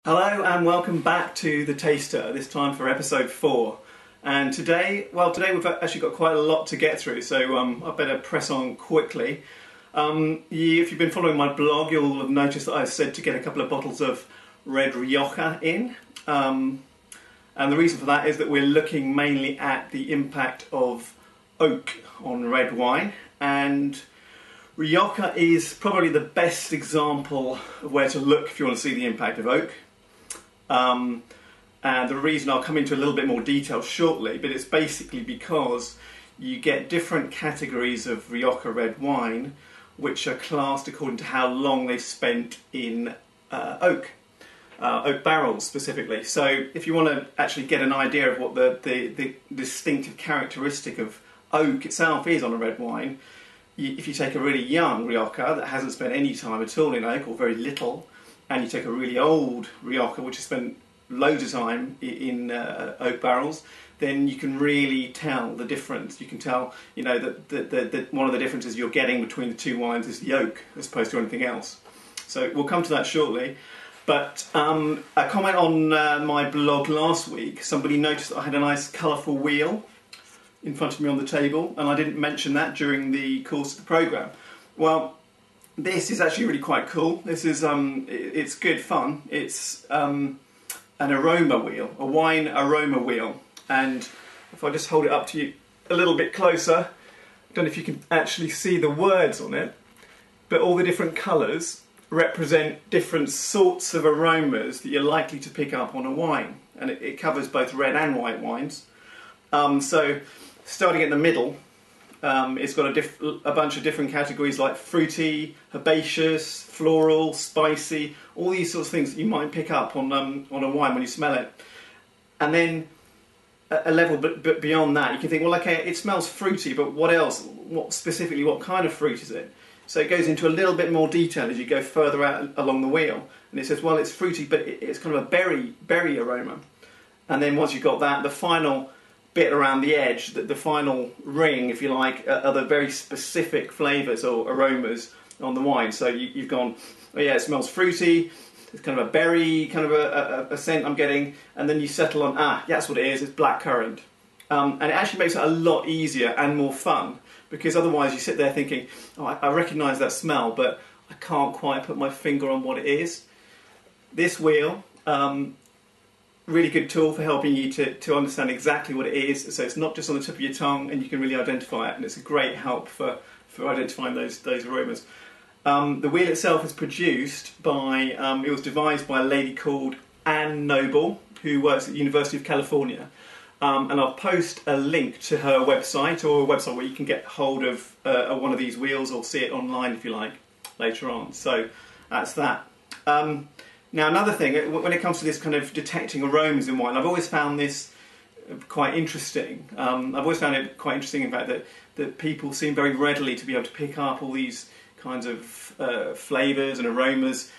Hello and welcome back to The Taster, this time for episode 4. And today we've actually got quite a lot to get through, so I better press on quickly. If you've been following my blog, you'll have noticed that I said to get a couple of bottles of red Rioja in. And the reason for that is that we're looking mainly at the impact of oak on red wine. And Rioja is probably the best example of where to look if you want to see the impact of oak. And the reason I'll come into a little bit more detail shortly, but it's basically because you get different categories of Rioja red wine which are classed according to how long they've spent in oak barrels specifically. So if you want to actually get an idea of what the distinctive characteristic of oak itself is on a red wine, if you take a really young Rioja that hasn't spent any time at all in oak or very little, and you take a really old Rioja which has spent loads of time in oak barrels, then you can really tell the difference. You can tell, you know, that one of the differences you're getting between the two wines is the oak as opposed to anything else. So we'll come to that shortly. But a comment on my blog last week, somebody noticed that I had a nice colourful wheel in front of me on the table, and I didn't mention that during the course of the programme. Well, this is actually really quite cool. This is it's good fun. It's an aroma wheel, a wine aroma wheel. And if I just hold it up to you a little bit closer, I don't know if you can actually see the words on it, but all the different colours represent different sorts of aromas that you're likely to pick up on a wine. And it covers both red and white wines. So starting at the middle, it's got a bunch of different categories like fruity, herbaceous, floral, spicy, all these sorts of things that you might pick up on a wine when you smell it. And then a level but beyond that, you can think, well, okay, it smells fruity, but what else? What kind of fruit is it? So it goes into a little bit more detail as you go further out along the wheel. And it says, well, it's fruity, but it's kind of a berry aroma. And then once you've got that, the final bit around the edge, the final ring, if you like, are the very specific flavours or aromas on the wine. So you've gone, oh yeah, it smells fruity, it's kind of a berry, kind of a scent I'm getting, and then you settle on, yeah, that's what it is, it's blackcurrant. And it actually makes it a lot easier and more fun, because otherwise you sit there thinking, oh, I recognise that smell, but I can't quite put my finger on what it is. This wheel, really good tool for helping you to understand exactly what it is, so it's not just on the tip of your tongue and you can really identify it, and it's a great help for identifying those aromas. The wheel itself is produced by, it was devised by a lady called Anne Noble, who works at the University of California, and I'll post a link to her website, or a website where you can get hold of one of these wheels or see it online if you like later on. So that's that. Now, another thing, when it comes to this kind of detecting aromas in wine, I've always found this quite interesting. I've always found it quite interesting, in fact, that people seem very readily to be able to pick up all these kinds of flavours and aromas.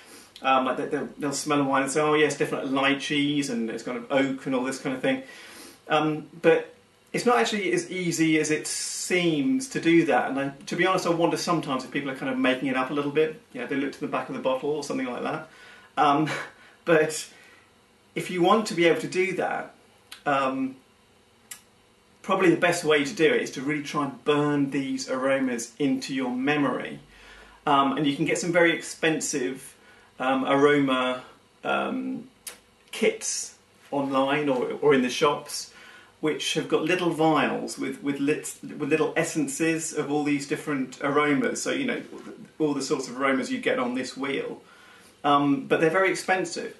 Like they'll smell a wine and say, oh yes, definitely lychees, and it's kind of oak and all this kind of thing. But it's not actually as easy as it seems to do that. And to be honest, I wonder sometimes if people are kind of making it up a little bit. You know, they look to the back of the bottle or something like that. But if you want to be able to do that, probably the best way to do it is to really try and burn these aromas into your memory. And you can get some very expensive aroma kits online or in the shops, which have got little vials with little essences of all these different aromas. So, you know, all the sorts of aromas you get on this wheel. But they're very expensive,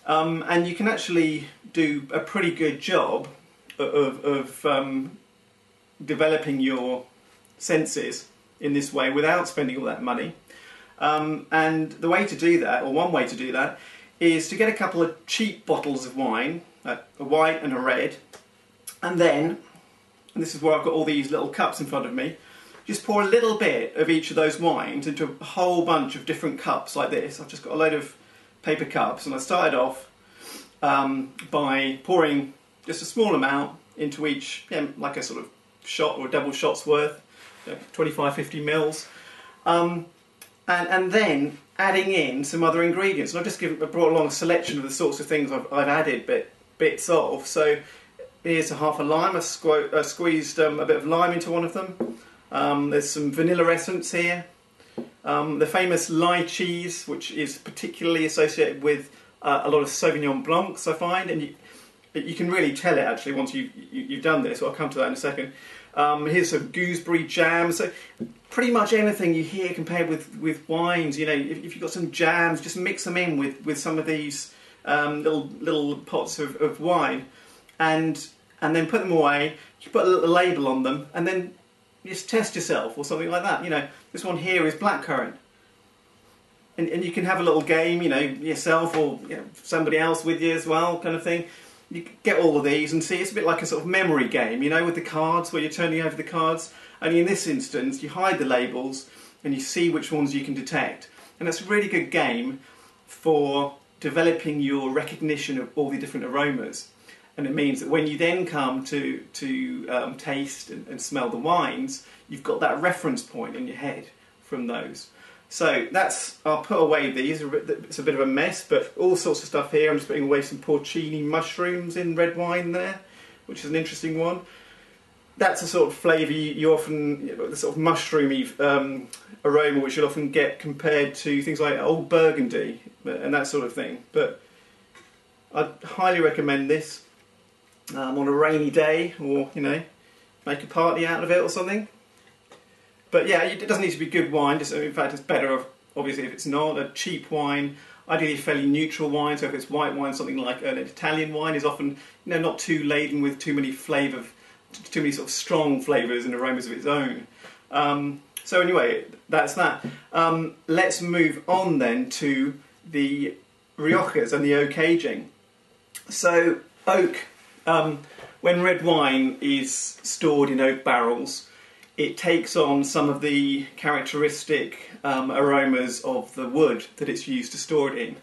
and you can actually do a pretty good job of developing your senses in this way without spending all that money. And the way to do that, or one way to do that, is to get a couple of cheap bottles of wine, a white and a red, and then, and this is where I've got all these little cups in front of me, just pour a little bit of each of those wines into a whole bunch of different cups like this. I've just got a load of paper cups, and I started off by pouring just a small amount into each, like a sort of shot or a double shot's worth, 25-50 mils. And and then adding in some other ingredients. And I've just brought along a selection of the sorts of things I've added bits of. So here's half a lime. I squeezed a bit of lime into one of them. There's some vanilla essence here. The famous lychees, which is particularly associated with a lot of Sauvignon Blancs, I find, and you can really tell it actually once you've done this. I'll come to that in a second. Here's some gooseberry jam. So pretty much anything you hear compared with wines, you know, if you've got some jams, just mix them in with some of these little pots of wine, and then put them away. You put a little label on them, and then just test yourself or something like that. You know, this one here is blackcurrant, and you can have a little game, you know, yourself or, you know, somebody else with you as well, kind of thing. You get all of these and see, it's a bit like a sort of memory game, you know, with the cards, where you're turning over the cards. Only in this instance, you hide the labels and you see which ones you can detect. And that's a really good game for developing your recognition of all the different aromas. And it means that when you then come to taste and smell the wines, you've got that reference point in your head from those. So that's, I'll put away these, it's a bit of a mess, but all sorts of stuff here. I'm just putting away some porcini mushrooms in red wine there, which is an interesting one. That's a sort of flavour you often, you know, the sort of mushroomy aroma which you'll often get compared to things like Old Burgundy and that sort of thing. But I'd highly recommend this on a rainy day, or, you know, make a party out of it or something. But yeah, it doesn't need to be good wine. Just, in fact, it's better, obviously, if it's not a cheap wine. Ideally, fairly neutral wine. So if it's white wine, something like an Italian wine is often, you know, not too laden with too many too many sort of strong flavours and aromas of its own. So anyway, that's that. Let's move on then to the Riojas and the oak aging. So oak, when red wine is stored in oak barrels, it takes on some of the characteristic aromas of the wood that it's used to store it in.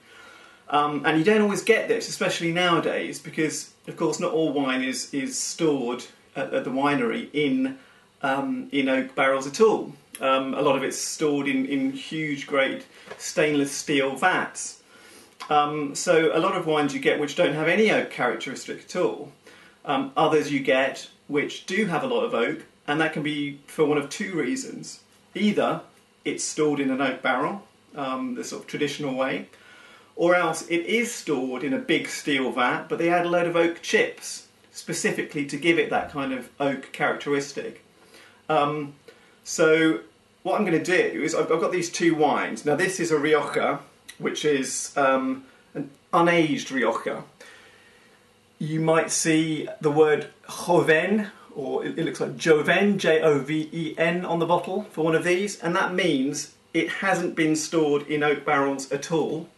And you don't always get this, especially nowadays, because of course not all wine is stored at the winery in oak barrels at all. A lot of it's stored in huge, great stainless steel vats. So a lot of wines you get which don't have any oak characteristic at all. Others you get which do have a lot of oak, and that can be for one of two reasons. Either it's stored in an oak barrel, the sort of traditional way, or else it is stored in a big steel vat, but they add a load of oak chips specifically to give it that kind of oak characteristic. So what I'm going to do is I've got these two wines. Now this is a Rioja, which is an unaged Rioja. You might see the word joven, or it looks like Joven, Joven, on the bottle for one of these, and that means it hasn't been stored in oak barrels at all.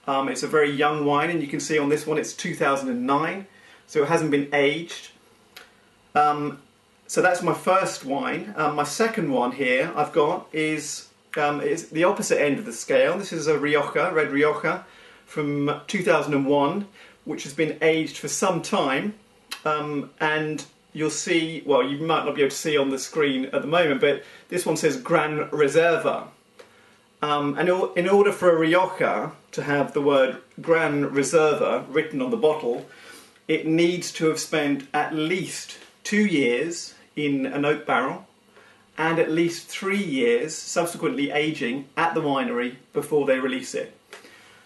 It's a very young wine, and you can see on this one it's 2009, so it hasn't been aged. So that's my first wine. My second one here I've got is the opposite end of the scale. This is a Rioja, red Rioja, from 2001, which has been aged for some time, and you'll see, well, you might not be able to see on the screen at the moment, but this one says Gran Reserva. And in order for a Rioja to have the word Gran Reserva written on the bottle, it needs to have spent at least 2 years in an oak barrel and at least 3 years subsequently aging at the winery before they release it.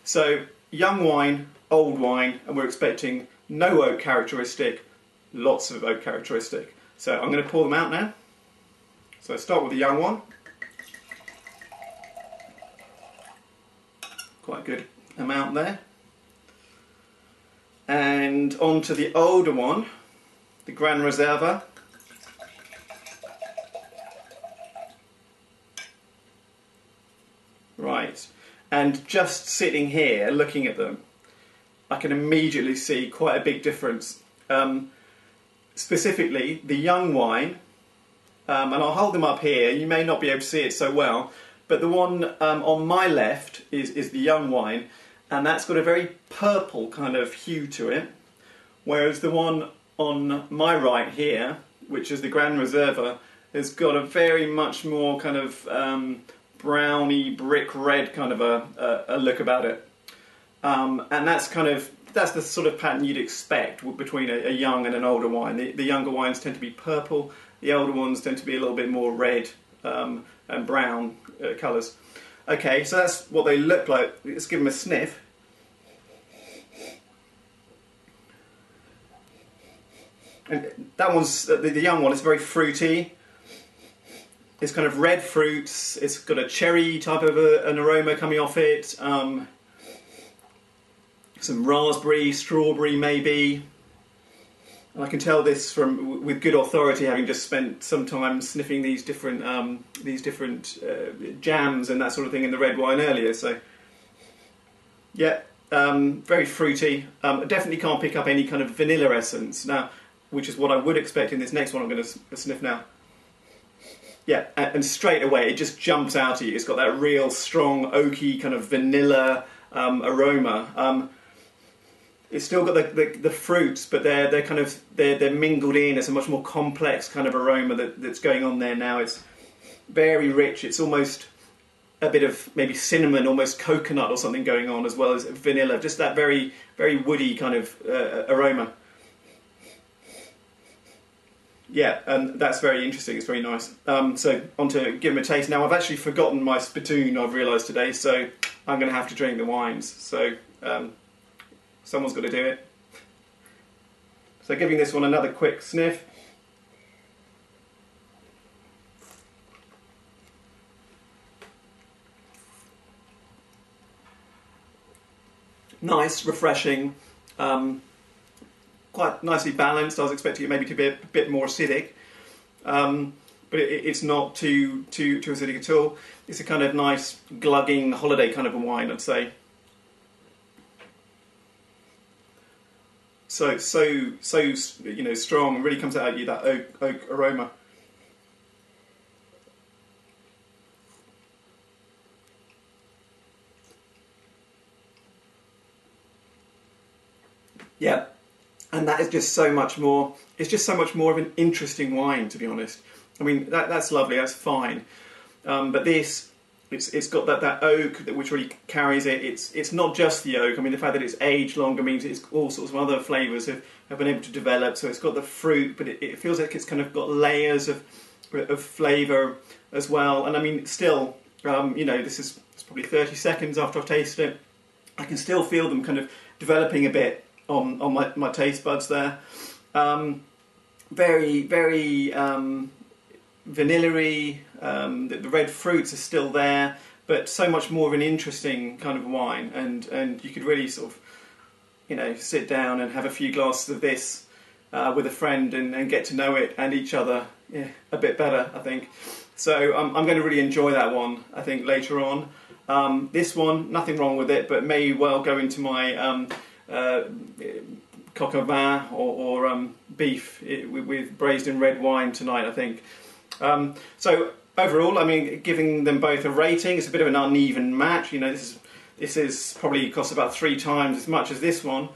So young wine, old wine, and we're expecting no oak characteristic, lots of oak characteristic. So I'm going to pour them out now. So I start with the young one. Quite a good amount there. And on to the older one, the Gran Reserva. Right, and just sitting here looking at them, I can immediately see quite a big difference. Specifically, the young wine, and I'll hold them up here, you may not be able to see it so well, but the one on my left is the young wine, and that's got a very purple kind of hue to it, whereas the one on my right here, which is the Gran Reserva, has got a very much more kind of browny brick red kind of a look about it. And that's the sort of pattern you'd expect between a young and an older wine. The younger wines tend to be purple, the older ones tend to be a little bit more red and brown colours. Okay, so that's what they look like. Let's give them a sniff. And that one's, the young one, it's very fruity. It's kind of red fruits, it's got a cherry type of an aroma coming off it. Some raspberry, strawberry maybe. And I can tell this with good authority, having just spent some time sniffing these different jams and that sort of thing in the red wine earlier. So, yeah, very fruity. Definitely can't pick up any kind of vanilla essence now, which is what I would expect in this next one I'm going to sniff now. Yeah, and straight away it just jumps out at you. It's got that real strong oaky kind of vanilla aroma. It's still got the fruits, but they're mingled in. It's a much more complex kind of aroma that's going on there now. It's very rich. It's almost a bit of maybe cinnamon, almost coconut or something going on, as well as vanilla. Just that very, very woody kind of aroma. Yeah, and that's very interesting. It's very nice. So on to give them a taste. Now I've actually forgotten my spittoon, I've realised today, so I'm going to have to drink the wines. So someone's got to do it. So giving this one another quick sniff. Nice, refreshing. Quite nicely balanced. I was expecting it maybe to be a bit more acidic, but it's not too acidic at all. It's a kind of nice glugging holiday kind of a wine, I'd say. So you know, strong. Really comes out at you, that oak aroma. Yeah. And that is just so much more, it's just so much more of an interesting wine, to be honest. I mean, that's lovely, that's fine. But this, it's got that oak which really carries it. It's not just the oak. I mean, the fact that it's aged longer means it's all sorts of other flavours have been able to develop. So it's got the fruit, but it feels like it's kind of got layers of flavour as well. And I mean, still, you know, it's probably 30 seconds after I've tasted it. I can still feel them kind of developing a bit on my taste buds there. Very, very vanilla-y. The red fruits are still there, but so much more of an interesting kind of wine. And you could really sort of, you know, sit down and have a few glasses of this with a friend and get to know it and each other a bit better, I think. So I'm going to really enjoy that one, I think, later on. This one, nothing wrong with it, but may well go into my coq au vin or beef with braised in red wine tonight, I think. So overall, I mean, giving them both a rating, it's a bit of an uneven match. You know, this is probably costs about 3 times as much as this one.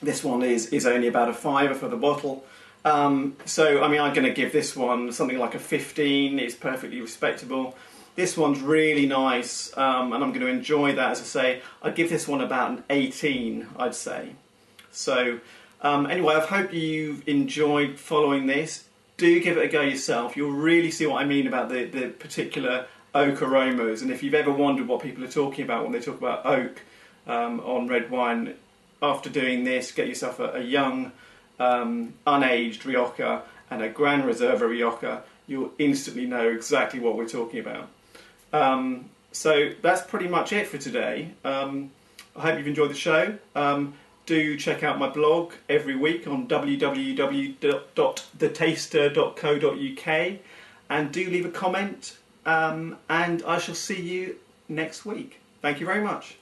This one is only about a £5 for the bottle. So I mean, I'm going to give this one something like a 15. It's perfectly respectable. This one's really nice, and I'm going to enjoy that. As I say, I'd give this one about an 18, I'd say. So, anyway, I hope you've enjoyed following this. Do give it a go yourself. You'll really see what I mean about the particular oak aromas. And if you've ever wondered what people are talking about when they talk about oak on red wine, after doing this, get yourself a young, unaged Rioja and a Gran Reserva Rioja. You'll instantly know exactly what we're talking about. So that's pretty much it for today. I hope you've enjoyed the show. Do check out my blog every week on www.thetaster.co.uk and do leave a comment, and I shall see you next week. Thank you very much.